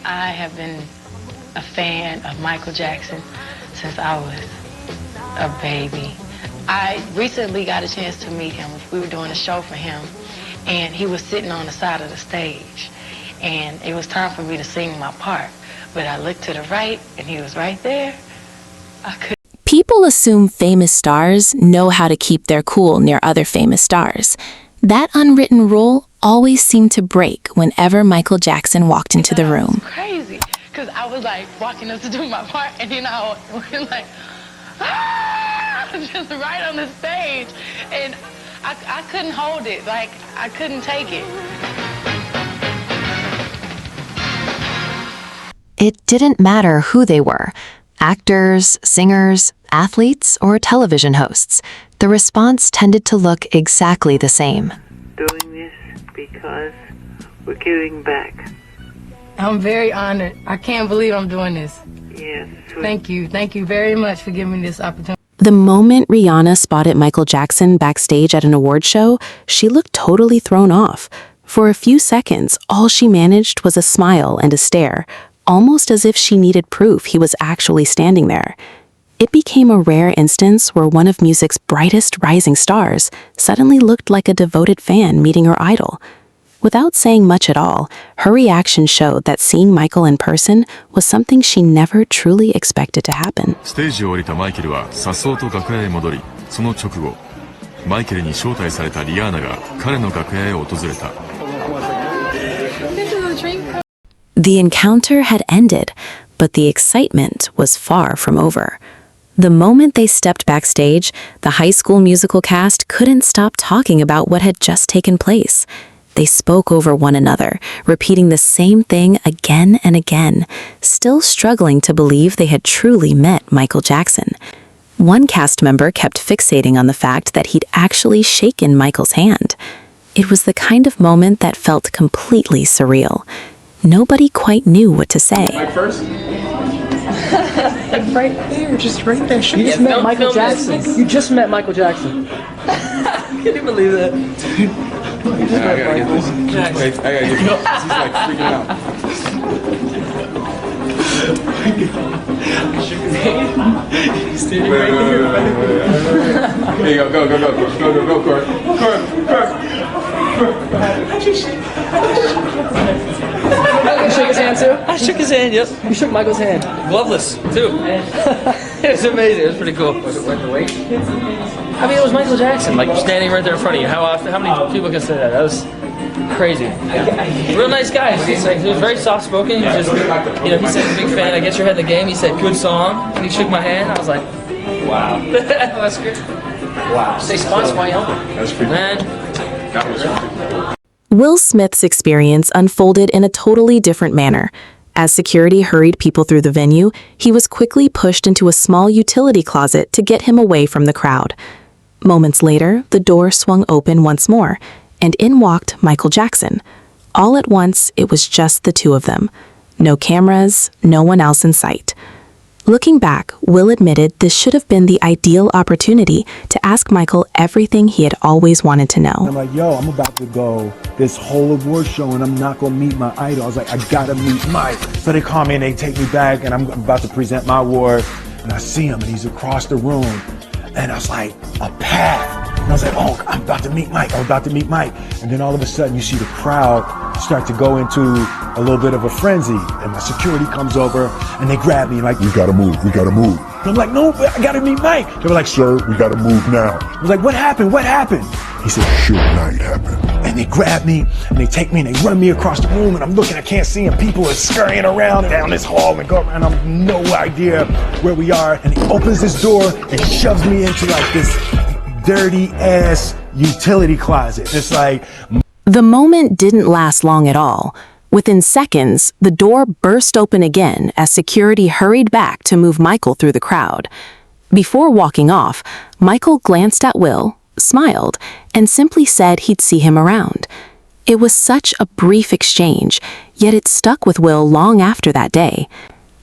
I have been a fan of Michael Jackson since I was a baby. I recently got a chance to meet him. We were doing a show for him, and he was sitting on the side of the stage, and it was time for me to sing my part. But I looked to the right, and he was right there. People assume famous stars know how to keep their cool near other famous stars. That unwritten rule always seemed to break whenever Michael Jackson walked into the room. Crazy, because I was like walking up to do my part, and then I was like, ah, just right on the stage, and I couldn't hold it, like I couldn't take it. It didn't matter who they were, actors, singers, athletes, or television hosts. The response tended to look exactly the same. Doing this because we're giving back. I'm very honored. I can't believe I'm doing this. Yes. Thank you very much for giving me this opportunity. The moment Rihanna spotted Michael Jackson backstage at an award show, she looked totally thrown off. For a few seconds, all she managed was a smile and a stare, almost as if she needed proof he was actually standing there. It became a rare instance where one of music's brightest rising stars suddenly looked like a devoted fan meeting her idol. Without saying much at all, her reaction showed that seeing Michael in person was something she never truly expected to happen. ステージを降りたマイケルは颯爽と楽屋へ戻り、その直後、マイケルに招待されたリアーナが彼の楽屋へ訪れた。The encounter had ended, but the excitement was far from over. The moment they stepped backstage, the High School Musical cast couldn't stop talking about what had just taken place. They spoke over one another, repeating the same thing again and again, still struggling to believe they had truly met Michael Jackson. One cast member kept fixating on the fact that he'd actually shaken Michael's hand. It was the kind of moment that felt completely surreal. Nobody quite knew what to say. Mike first? Right there, just right there. You just met Michael Jackson. You just met Michael Jackson. Can you believe that? I gotta get this. I gotta get this. He's like freaking out. He's standing right there. There you go, Court. You shook his hand too? I shook his hand, yep. You shook Michael's hand. Gloveless, too. It was amazing. It was pretty cool. Was it worth the wait? I mean, it was Michael Jackson, like standing right there in front of you. How many people can say that? That was crazy. Real nice guy. He was very soft-spoken. He was just, he said he's a big fan. I guess you're ahead of the game. He said, good song. And he shook my hand. I was like, wow. That's good. Wow. Say sponsor my help. That's pretty Man. Will Smith's experience unfolded in a totally different manner. As security hurried people through the venue, he was quickly pushed into a small utility closet to get him away from the crowd. Moments later, the door swung open once more, and in walked Michael Jackson. All at once, it was just the two of them. No cameras, no one else in sight. Looking back, Will admitted this should have been the ideal opportunity to ask Michael everything he had always wanted to know. I'm like, yo, I'm about to go this whole award show and I'm not going to meet my idol. I was like, I got to meet Mike. So they call me and they take me back and I'm about to present my award and I see him and he's across the room. And I was like, a path. And I was like, oh, I'm about to meet Mike. And then all of a sudden you see the crowd start to go into a little bit of a frenzy. And my security comes over and they grab me like, we gotta move. And I'm like, no, I gotta meet Mike. They were like, sir, we gotta move now. I was like, what happened? He said, Suge Knight happened. and they grab me and they take me and they run me across the room and I'm looking, I can't see them. People are scurrying around down this hall and go around. I have no idea where we are. And he opens this door and shoves me into like this dirty ass utility closet. It's like... The moment didn't last long at all. Within seconds, the door burst open again as security hurried back to move Michael through the crowd. Before walking off, Michael glanced at Will, smiled, and simply said he'd see him around. It was such a brief exchange, yet it stuck with Will long after that day.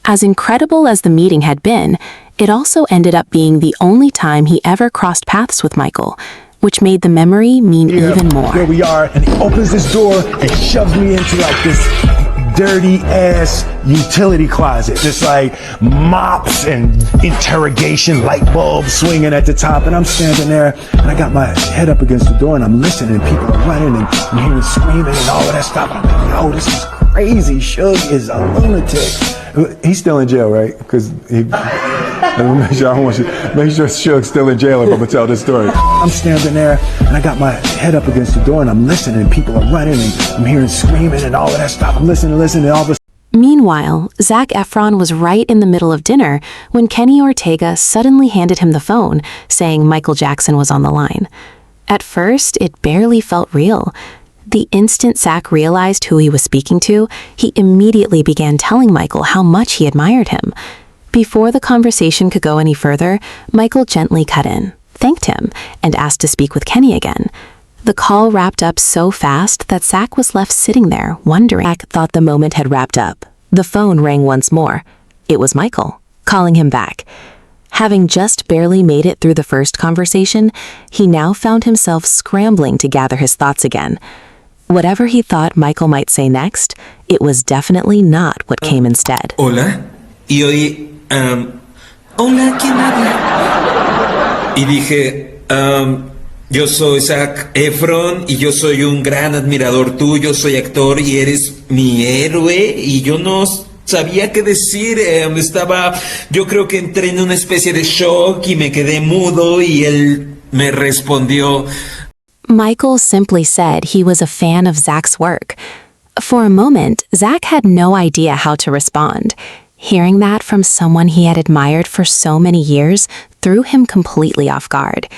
As incredible as the meeting had been, it also ended up being the only time he ever crossed paths with Michael, which made the memory mean even more. Here we are, and he opens this door and shoves me into like this dirty ass utility closet. Just like mops and interrogation light bulbs swinging at the top. And I'm standing there and I got my head up against the door and I'm listening. People are running and I'm hearing screaming and all of that stuff. I'm like, yo, this is crazy. Suge is a lunatic. He's still in jail, right? Because make sure Suge's still in jail if I'm gonna tell this story. I'm standing there and I got my head up against the door and I'm listening. People are running and I'm hearing screaming and all of that stuff. I'm listening, and all of a sudden. Meanwhile, Zac Efron was right in the middle of dinner when Kenny Ortega suddenly handed him the phone, saying Michael Jackson was on the line. At first, it barely felt real. The instant Zac realized who he was speaking to, he immediately began telling Michael how much he admired him. Before the conversation could go any further, Michael gently cut in, thanked him, and asked to speak with Kenny again. The call wrapped up so fast that Zac was left sitting there, wondering. Zac thought the moment had wrapped up. The phone rang once more. It was Michael, calling him back. Having just barely made it through the first conversation, he now found himself scrambling to gather his thoughts again. Whatever he thought Michael might say next, it was definitely not what came instead. Hola, y oí, hola, ¿quién habla? Y dije, yo soy Zac Efron y yo soy un gran admirador tuyo, soy actor y eres mi héroe y yo no sabía qué decir, yo creo que entré en una especie de shock y me quedé mudo y él me respondió. Michael simply said he was a fan of Zac's work. For a moment, Zac had no idea how to respond. Hearing that from someone he had admired for so many years threw him completely off guard.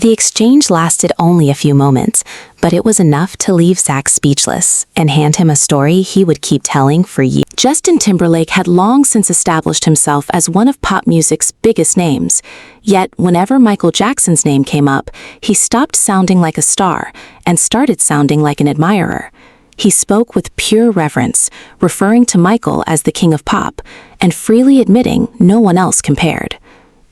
The exchange lasted only a few moments, but it was enough to leave Zac speechless and hand him a story he would keep telling for years. Justin Timberlake had long since established himself as one of pop music's biggest names. Yet, whenever Michael Jackson's name came up, he stopped sounding like a star and started sounding like an admirer. He spoke with pure reverence, referring to Michael as the king of pop, and freely admitting no one else compared.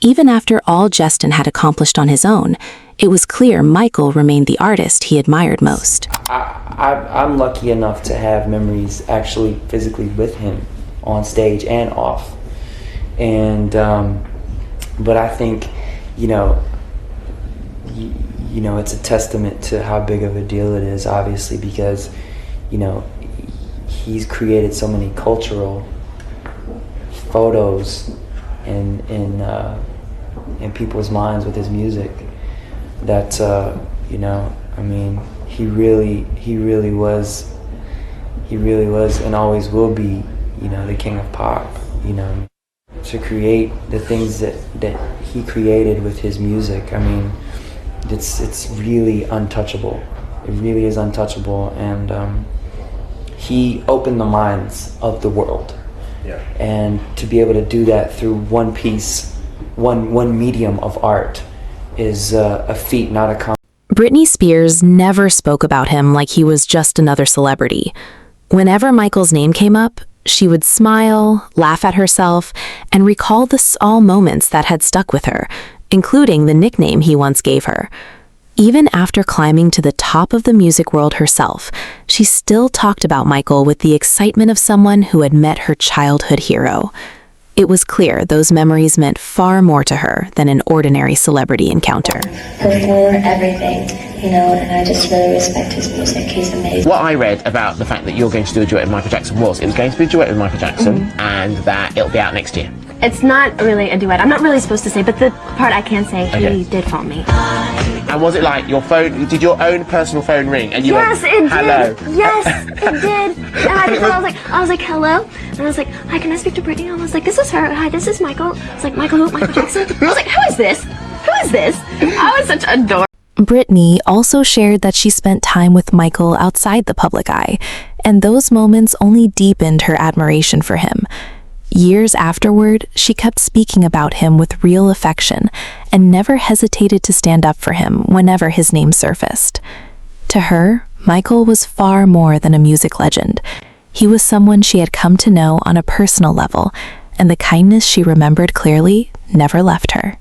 Even after all Justin had accomplished on his own, it was clear Michael remained the artist he admired most. I'm lucky enough to have memories actually physically with him on stage and off. And, but I think, it's a testament to how big of a deal it is, obviously, because, he's created so many cultural photos in people's minds with his music that he really was and always will be the king of pop. To create the things that he created with his music, it's really untouchable. It really is untouchable, and he opened the minds of the world. Yeah. And to be able to do that through one piece, one medium of art is a feat, not a Britney Spears never spoke about him like he was just another celebrity. Whenever Michael's name came up, she would smile, laugh at herself, and recall the small moments that had stuck with her, including the nickname he once gave her. Even after climbing to the top of the music world herself, she still talked about Michael with the excitement of someone who had met her childhood hero. It was clear those memories meant far more to her than an ordinary celebrity encounter. Before everything, and I just really respect his music. He's amazing. What I read about the fact that you're going to do a duet with Michael Jackson was it was going to be a duet with Michael Jackson and that it'll be out next year. It's not really a duet. I'm not really supposed to say, but the part I can say, he did phone me. And was it like your phone, did your own personal phone ring and you went, hello? Yes, it did. And I was like, hello? And I was like, hi, can I speak to Britney? I was like, this is her. Hi, this is Michael. I was like, Michael who? Michael Jackson? I was like, who is this? Who is this? I was such a dork. Britney also shared that she spent time with Michael outside the public eye, and those moments only deepened her admiration for him. Years afterward, she kept speaking about him with real affection and never hesitated to stand up for him whenever his name surfaced. To her, Michael was far more than a music legend. He was someone she had come to know on a personal level, and the kindness she remembered clearly never left her.